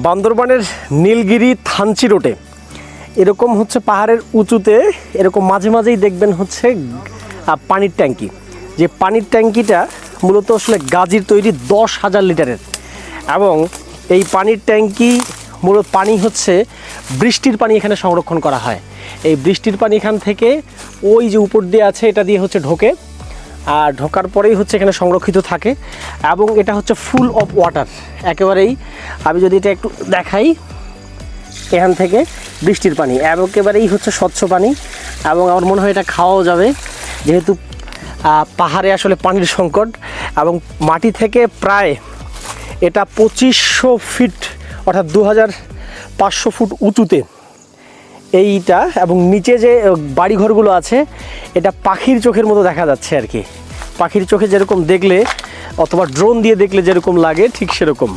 বান্দরবানের নীলগিরি থানচি রোডে এরকম হচ্ছে পাহাড়ের উঁচুতে এরকম মাঝে মাঝেই দেখবেন হচ্ছে পানির ট্যাঙ্কি, যে পানির ট্যাঙ্কিটা মূলত আসলে গাজির তৈরি 10,000 লিটারের, এবং এই পানির ট্যাঙ্কি মূলত পানি হচ্ছে বৃষ্টির পানি এখানে সংরক্ষণ করা হয়। এই বৃষ্টির পানি এখান থেকে ওই যে উপর দিয়ে আছে এটা দিয়ে হচ্ছে ঢোকে, আর ঢোকার পরেই হচ্ছে এখানে সংরক্ষিত থাকে, এবং এটা হচ্ছে ফুল অফ ওয়াটার একেবারেই। আমি যদি এটা একটু দেখাই, এখান থেকে বৃষ্টির পানি একেবারেই হচ্ছে স্বচ্ছ পানি, এবং আমার মনে হয় এটা খাওয়াও যাবে, যেহেতু পাহাড়ে আসলে পানির সংকট। এবং মাটি থেকে প্রায় এটা 2500 ফিট অর্থাৎ 2500 ফুট উঁচুতে এইটা, এবং নিচে যে বাড়িঘরগুলো আছে এটা পাখির চোখের মতো দেখা যাচ্ছে আর কি। পাখির চোখে যেরকম দেখলে অথবা ড্রোন দিয়ে দেখলে যেরকম লাগে ঠিক সেরকম।